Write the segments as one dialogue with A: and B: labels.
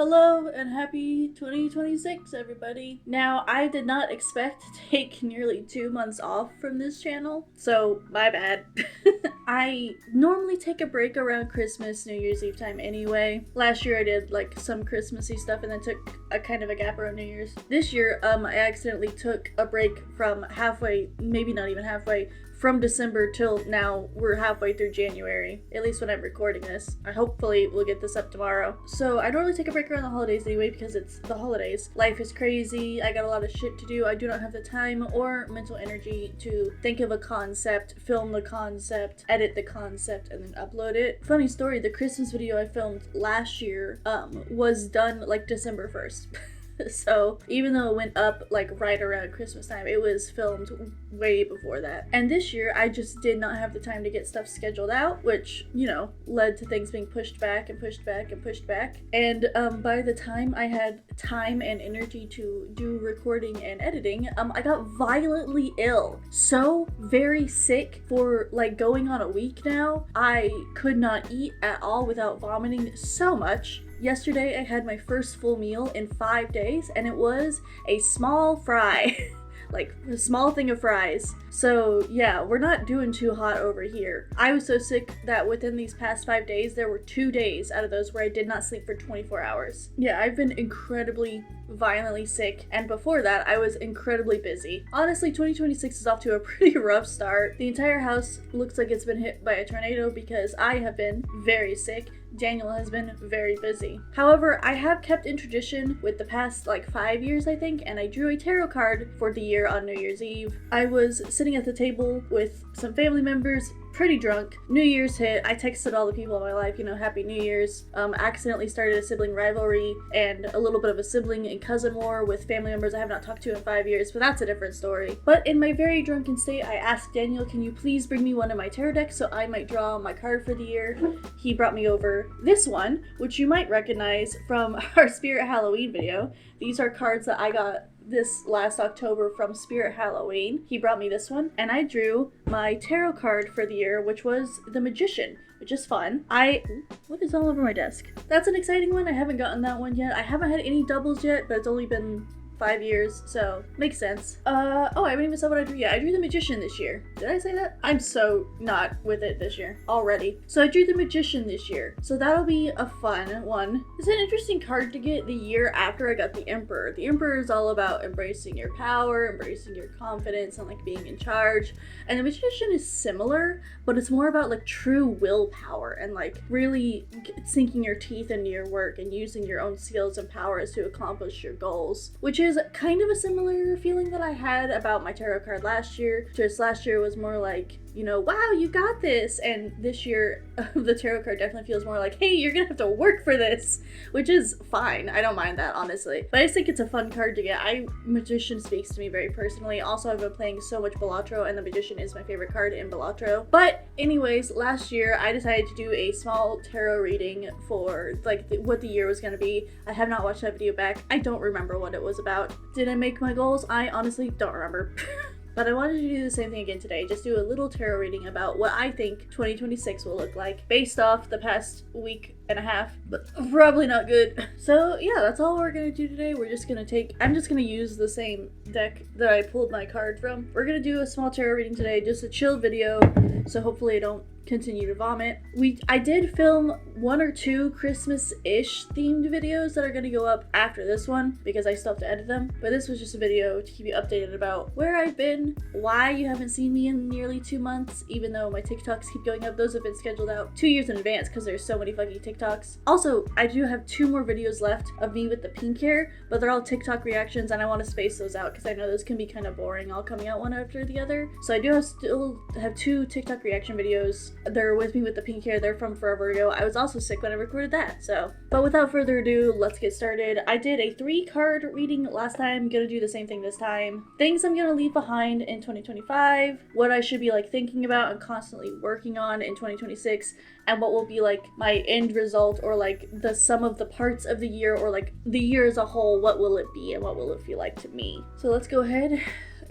A: Hello and happy 2026, everybody. Now, I did not expect to take nearly 2 months off from this channel, so my bad. I normally take a break around Christmas, New Year's Eve time anyway. Last year I did like some Christmassy stuff and then took a kind of a gap around New Year's. This year, I accidentally took a break from halfway, maybe not even halfway, from December till now. We're halfway through January, at least when I'm recording this. Hopefully we'll get this up tomorrow. So I normally take a break around the holidays anyway because it's the holidays. Life is crazy, I got a lot of shit to do. I do not have the time or mental energy to think of a concept, film the concept, edit the concept, and then upload it. Funny story, the Christmas video I filmed last year was done like December 1st. So even though it went up like right around Christmas time, it was filmed way before that. And this year I just did not have the time to get stuff scheduled out, which, you know, led to things being pushed back and pushed back and pushed back. And by the time I had time and energy to do recording and editing, I got violently ill. So very sick for like going on a week now. I could not eat at all without vomiting so much. Yesterday I had my first full meal in 5 days and it was a small fry. Like a small thing of fries. So yeah, we're not doing too hot over here. I was so sick that within these past 5 days, there were 2 days out of those where I did not sleep for 24 hours. Yeah, I've been incredibly violently sick, and before that I was incredibly busy. Honestly, 2026 is off to a pretty rough start. The entire house looks like it's been hit by a tornado because I have been very sick. Daniel has been very busy. However, I have kept in tradition with the past like 5 years, I think, and I drew a tarot card for the year on New Year's Eve. I was sitting at the table with some family members, pretty drunk. New Year's hit. I texted all the people in my life, you know, Happy New Year's. Accidentally started a sibling rivalry and a little bit of a sibling and cousin war with family members I have not talked to in 5 years, but that's a different story. But in my very drunken state, I asked Daniel, can you please bring me one of my tarot decks so I might draw my card for the year? He brought me over this one, which you might recognize from our Spirit Halloween video. These are cards that I got this last October from Spirit Halloween. He brought me this one, and I drew my tarot card for the year, which was the Magician, which is fun. What is all over my desk? That's an exciting one. I haven't gotten that one yet. I haven't had any doubles yet, but it's only been 5 years, so makes sense. Oh, I haven't even said what I drew yet. I drew the Magician this year. Did I say that? I'm so not with it this year already. So I drew the Magician this year. So that'll be a fun one. It's an interesting card to get the year after I got the Emperor. The Emperor is all about embracing your power, embracing your confidence, and like being in charge. And the Magician is similar, but it's more about like true willpower and like really sinking your teeth into your work and using your own skills and powers to accomplish your goals, which is kind of a similar feeling that I had about my tarot card last year. Just last year was more like, you know, wow, you got this. And this year, the tarot card definitely feels more like, hey, you're gonna have to work for this, which is fine. I don't mind that, honestly. But I just think it's a fun card to get. Magician speaks to me very personally. Also, I've been playing so much Balatro, and the Magician is my favorite card in Balatro. But anyways, last year, I decided to do a small tarot reading for like what the year was gonna be. I have not watched that video back. I don't remember what it was about. Did I make my goals? I honestly don't remember. But I wanted to do the same thing again today, just do a little tarot reading about what I think 2026 will look like based off the past week and a half, but probably not good. So yeah, that's all we're gonna do today. I'm just gonna use the same deck that I pulled my card from. We're gonna do a small tarot reading today, just a chill video, so hopefully I don't continue to vomit. I did film 1 or 2 Christmas-ish themed videos that are gonna go up after this one because I still have to edit them, but this was just a video to keep you updated about where I've been, why you haven't seen me in nearly 2 months, even though my TikToks keep going up. Those have been scheduled out 2 years in advance because there's so many fucking TikToks. Also, I do have 2 more videos left of me with the pink hair, but they're all TikTok reactions and I want to space those out because I know those can be kind of boring all coming out one after the other. So I do still have 2 TikTok reaction videos. They're with me with the pink hair. They're from forever ago. I was also sick when I recorded that, so. But without further ado, let's get started. I did a 3-card reading last time. I'm gonna do the same thing this time. Things I'm gonna leave behind in 2025, what I should be like thinking about and constantly working on in 2026, and what will be like my end result or like the sum of the parts of the year or like the year as a whole. What will it be and what will it feel like to me? So let's go ahead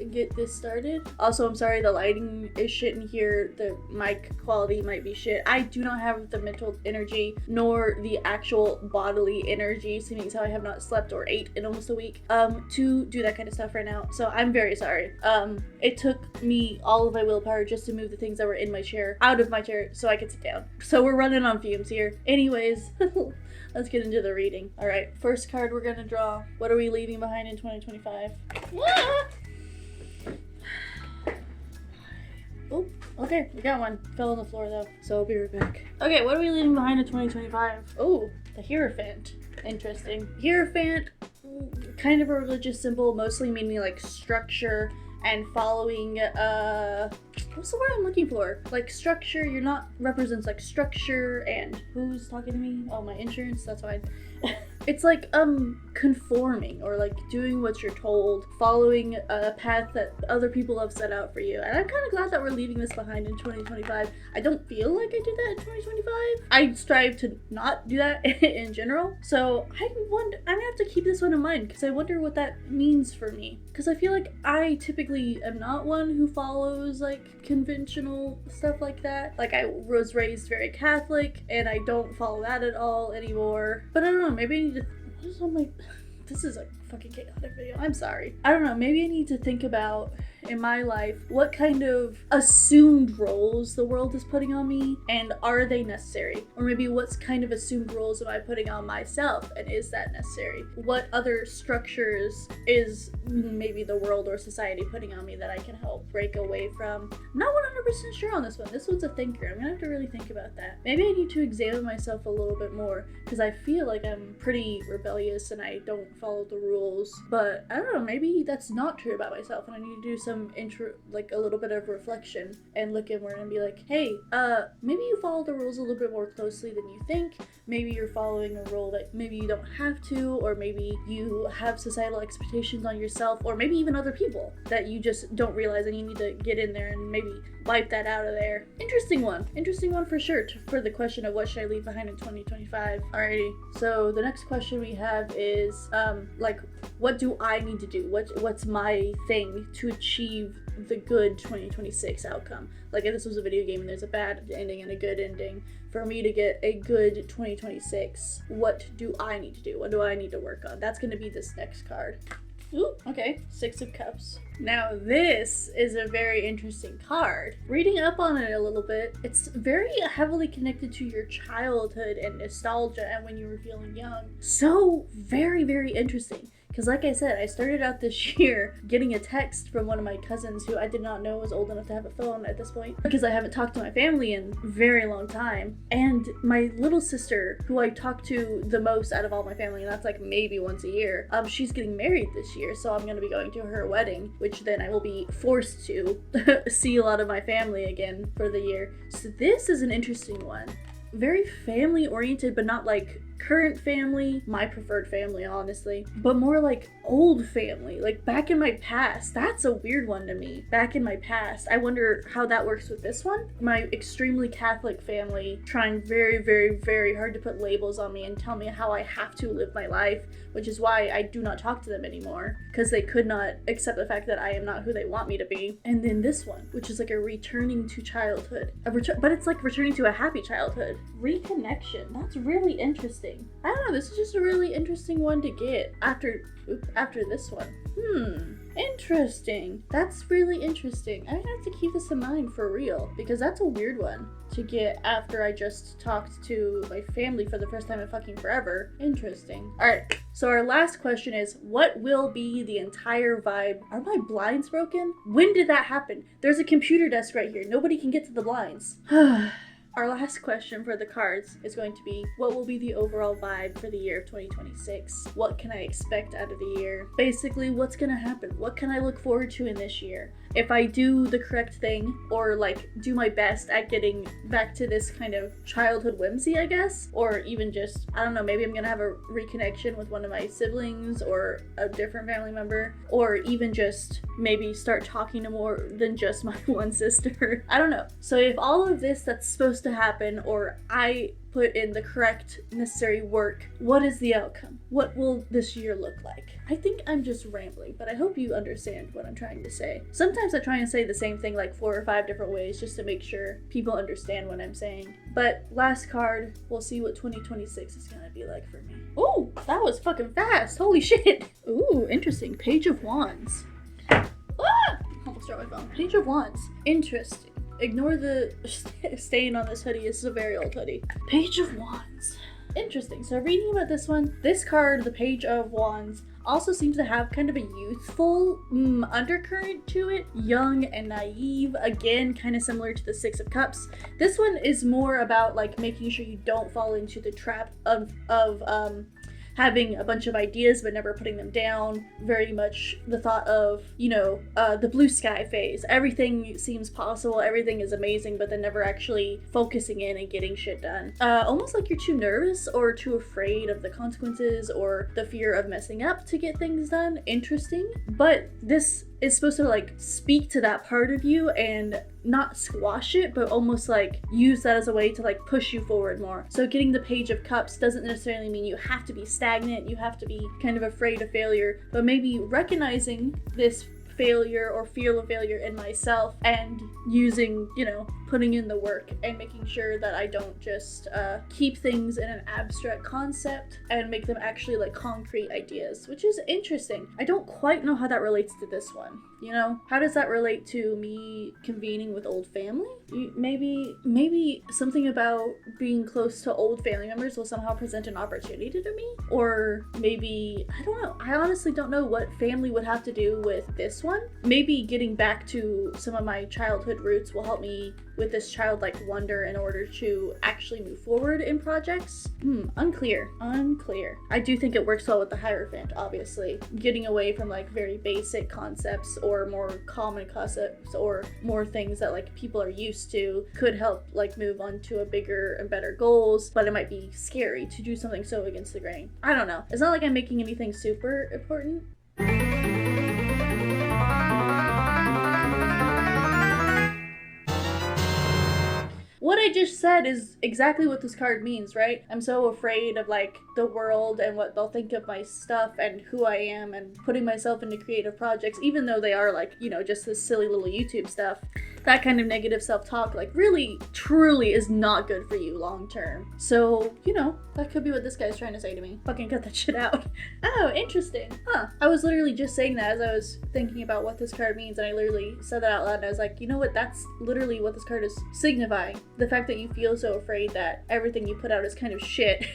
A: get this started. Also, I'm sorry the lighting is shit in here. The mic quality might be shit. I do not have the mental energy nor the actual bodily energy, seeing as how I have not slept or ate in almost a week, to do that kind of stuff right now. So I'm very sorry. It took me all of my willpower just to move the things that were in my chair out of my chair so I could sit down. So we're running on fumes here. Anyways, let's get into the reading. All right, first card we're gonna draw. What are we leaving behind in 2025? Oh, okay, we got one. Fell on the floor though, so I'll be right back. Okay, what are we leaving behind in 2025? Oh, the Hierophant. Interesting. Hierophant, kind of a religious symbol, mostly meaning like structure and following, what's the word I'm looking for? Like structure, you're not, represents like structure and who's talking to me? Oh, my insurance, that's fine. It's like, conforming or like doing what you're told, following a path that other people have set out for you. And I'm kind of glad that we're leaving this behind in 2025. I don't feel like I did that in 2025. I strive to not do that in general. So I'm gonna have to keep this one in mind because I wonder what that means for me. Because I feel like I typically am not one who follows like conventional stuff like that. Like I was raised very Catholic and I don't follow that at all anymore. But I don't know, maybe I need to, what is on my, this is a fucking chaotic video, I'm sorry. I don't know, maybe I need to think about in my life what kind of assumed roles the world is putting on me and are they necessary? Or maybe what's kind of assumed roles am I putting on myself and is that necessary? What other structures is maybe the world or society putting on me that I can help break away from? I'm not 100% sure on this one. This one's a thinker. I'm gonna have to really think about that. Maybe I need to examine myself a little bit more because I feel like I'm pretty rebellious and I don't follow the rules. But I don't know, maybe that's not true about myself and I need to do some like a little bit of reflection and look inward and be like, hey, maybe you follow the rules a little bit more closely than you think. Maybe you're following a rule that maybe you don't have to, or maybe you have societal expectations on yourself, or maybe even other people that you just don't realize and you need to get in there and maybe wipe that out of there. Interesting one for sure for the question of what should I leave behind in 2025. Alrighty, so the next question we have is like, what do I need to do? What's my thing to achieve the good 2026 outcome? Like if this was a video game and there's a bad ending and a good ending, for me to get a good 2026, what do I need to do? What do I need to work on? That's gonna be this next card. Ooh, okay, 6 of Cups. Now this is a very interesting card. Reading up on it a little bit, it's very heavily connected to your childhood and nostalgia and when you were feeling young. So very, very interesting. Because like I said, I started out this year getting a text from one of my cousins who I did not know was old enough to have a phone at this point because I haven't talked to my family in a very long time. And my little sister, who I talk to the most out of all my family, and that's like maybe once a year, she's getting married this year, so I'm going to be going to her wedding, which then I will be forced to see a lot of my family again for the year. So this is an interesting one. Very family oriented, but not like current family, my preferred family honestly, but more like old family, like back in my past. That's a weird one to me. Back in my past. I wonder how that works with this one. My extremely Catholic family trying very, very, very hard to put labels on me and tell me how I have to live my life, which is why I do not talk to them anymore because they could not accept the fact that I am not who they want me to be. And then this one, which is like a returning to childhood, but it's like returning to a happy childhood. Reconnection. That's really interesting. I don't know, this is just a really interesting one to get after this one. Interesting. That's really interesting. I have to keep this in mind for real because that's a weird one to get after I just talked to my family for the first time in fucking forever. Interesting. Alright, so our last question is, what will be the entire vibe? Are my blinds broken? When did that happen? There's a computer desk right here. Nobody can get to the blinds. Our last question for the cards is going to be, what will be the overall vibe for the year of 2026? What can I expect out of the year? Basically, what's gonna happen? What can I look forward to in this year? If I do the correct thing, or like do my best at getting back to this kind of childhood whimsy, I guess, or even just, I don't know, maybe I'm gonna have a reconnection with one of my siblings or a different family member, or even just maybe start talking to more than just my one sister. I don't know. So if all of this that's supposed supposed to happen, or I put in the correct necessary work, what is the outcome? What will this year look like? I think I'm just rambling, but I hope you understand what I'm trying to say. Sometimes I try and say the same thing like 4 or 5 different ways just to make sure people understand what I'm saying. But last card, we'll see what 2026 is gonna be like for me. Oh, that was fucking fast. Holy shit. Ooh, interesting. Page of Wands. Ah! Almost dropped my phone. Page of Wands. Interesting. Ignore the stain on this hoodie. This is a very old hoodie. Page of Wands. Interesting. So reading about this one, this card, the Page of Wands, also seems to have kind of a youthful undercurrent to it. Young and naive. Again, kind of similar to the Six of Cups. This one is more about like making sure you don't fall into the trap of having a bunch of ideas but never putting them down. Very much the thought of, you know, the blue sky phase. Everything seems possible, everything is amazing, but then never actually focusing in and getting shit done. Almost like you're too nervous or too afraid of the consequences or the fear of messing up to get things done. Interesting. But this is supposed to like speak to that part of you and not squash it, but almost like use that as a way to like push you forward more. So getting the Page of Cups doesn't necessarily mean you have to be stagnant, you have to be kind of afraid of failure, but maybe recognizing this failure or fear of failure in myself and using, you know, putting in the work and making sure that I don't just keep things in an abstract concept and make them actually like concrete ideas, which is interesting. I don't quite know how that relates to this one. You know, how does that relate to me convening with old family? Maybe something about being close to old family members will somehow present an opportunity to me, or maybe, I don't know. I honestly don't know what family would have to do with this one. Maybe getting back to some of my childhood roots will help me with this childlike wonder in order to actually move forward in projects. Unclear. I do think it works well with the Hierophant, obviously. Getting away from like very basic concepts or more common concepts or more things that like people are used to could help like move on to a bigger and better goals, but it might be scary to do something so against the grain. I don't know. It's not like I'm making anything super important. What I just said is exactly what this card means, right? I'm so afraid of like the world and what they'll think of my stuff and who I am and putting myself into creative projects, even though they are like, you know, just this silly little YouTube stuff. That kind of negative self-talk like really, truly is not good for you long term. So, you know, that could be what this guy's trying to say to me. Fucking cut that shit out. Oh, interesting. Huh. I was literally just saying that as I was thinking about what this card means, and I literally said that out loud, and I was like, you know what, that's literally what this card is signifying. The fact that you feel so afraid that everything you put out is kind of shit.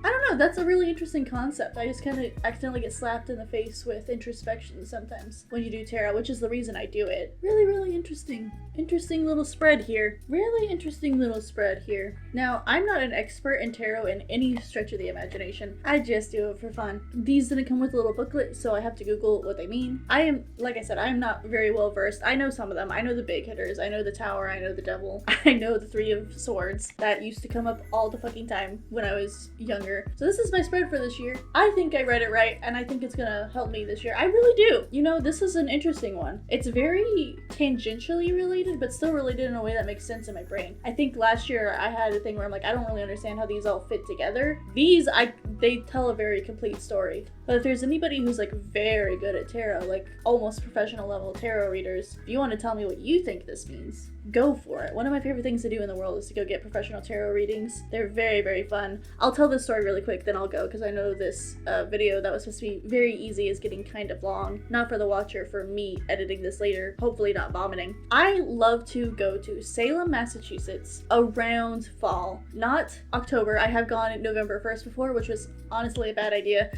A: I don't know, that's a really interesting concept. I just kind of accidentally get slapped in the face with introspection sometimes when you do tarot, which is the reason I do it. Really, really interesting. Interesting little spread here. Really interesting little spread here. Now, I'm not an expert in tarot in any stretch of the imagination. I just do it for fun. These didn't come with a little booklet, so I have to Google what they mean. I am, like I said, I'm not very well versed. I know some of them. I know the big hitters. I know the Tower. I know the Devil. I know the Three of Swords that used to come up all the fucking time when I was younger. So this is my spread for this year. I think I read it right, and I think it's gonna help me this year. I really do. You know, this is an interesting one. It's very tangentially related, but still related in a way that makes sense in my brain. I think last year I had a thing where I'm like, I don't really understand how these all fit together. They tell a very complete story. But if there's anybody who's like very good at tarot, like almost professional level tarot readers, if you want to tell me what you think this means, go for it. One of my favorite things to do in the world is to go get professional tarot readings. They're very, very fun. I'll tell this story really quick, then I'll go, because I know this video that was supposed to be very easy is getting kind of long. Not for the watcher, for me editing this later, hopefully not vomiting. I love to go to Salem, Massachusetts around fall, not October. I have gone November 1st before, which was honestly a bad idea.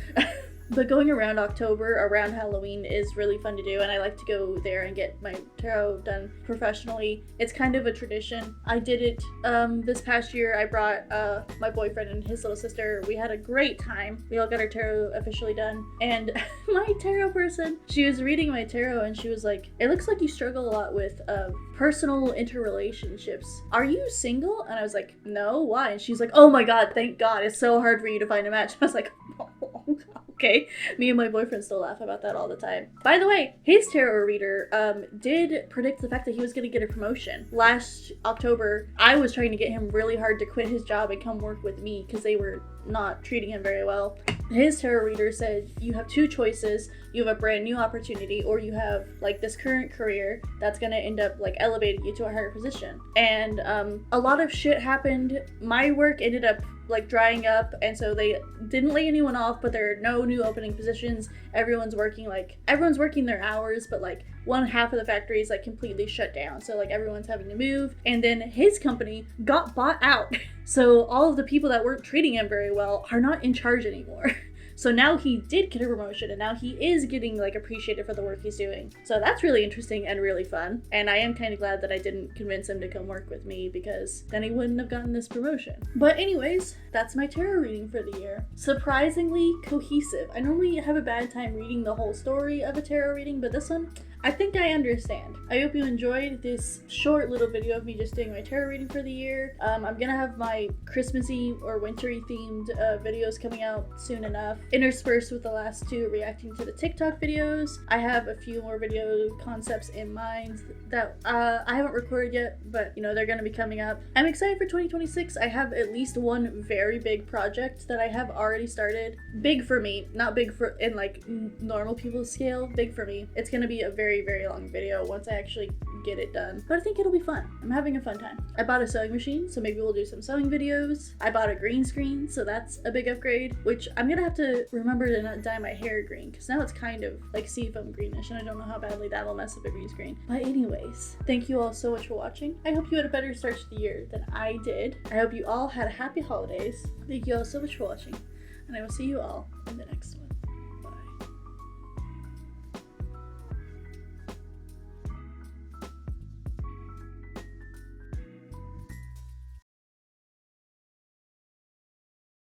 A: But going around October, around Halloween, is really fun to do, and I like to go there and get my tarot done professionally. It's kind of a tradition. I did it this past year. I brought my boyfriend and his little sister. We had a great time. We all got our tarot officially done, and my tarot person, she was reading my tarot, and she was like, it looks like you struggle a lot with personal interrelationships. Are you single? And I was like, no, why? And she's like, oh my god, thank god, it's so hard for you to find a match. I was like, oh god. Okay, me and my boyfriend still laugh about that all the time. By the way, his tarot reader did predict the fact that he was going to get a promotion. Last October, I was trying to get him really hard to quit his job and come work with me because they were not treating him very well. His tarot reader said you have two choices. You have a brand new opportunity, or you have like this current career that's gonna end up like elevating you to a higher position. And a lot of shit happened. My work ended up like drying up, and so they didn't lay anyone off, but there are no new opening positions. Everyone's working their hours, but like one half of the factory is like completely shut down, so like everyone's having to move. And then his company got bought out, so all of the people that weren't treating him very well are not in charge anymore. So now he did get a promotion, and now he is getting like appreciated for the work he's doing. So that's really interesting and really fun. And I am kind of glad that I didn't convince him to come work with me, because then he wouldn't have gotten this promotion. But anyways, that's my tarot reading for the year. Surprisingly cohesive. I normally have a bad time reading the whole story of a tarot reading, but this one, I think I understand. I hope you enjoyed this short little video of me just doing my tarot reading for the year. I'm gonna have my Christmassy or wintry themed videos coming out soon enough, interspersed with the last two reacting to the TikTok videos. I have a few more video concepts in mind that I haven't recorded yet, but you know, they're gonna be coming up. I'm excited for 2026. I have at least one very big project that I have already started. Big for me, not big for in like normal people's scale, big for me. It's gonna be a very long video once I actually get it done, but I think it'll be fun. I'm having a fun time. I bought a sewing machine, so maybe we'll do some sewing videos. I bought a green screen, so that's a big upgrade, which I'm gonna have to remember to not dye my hair green, because now it's kind of like seafoam greenish, and I don't know how badly that'll mess up a green screen. But anyways, thank you all so much for watching. I hope you had a better start to the year than I did. I hope you all had happy holidays. Thank you all so much for watching, and I will see you all in the next one.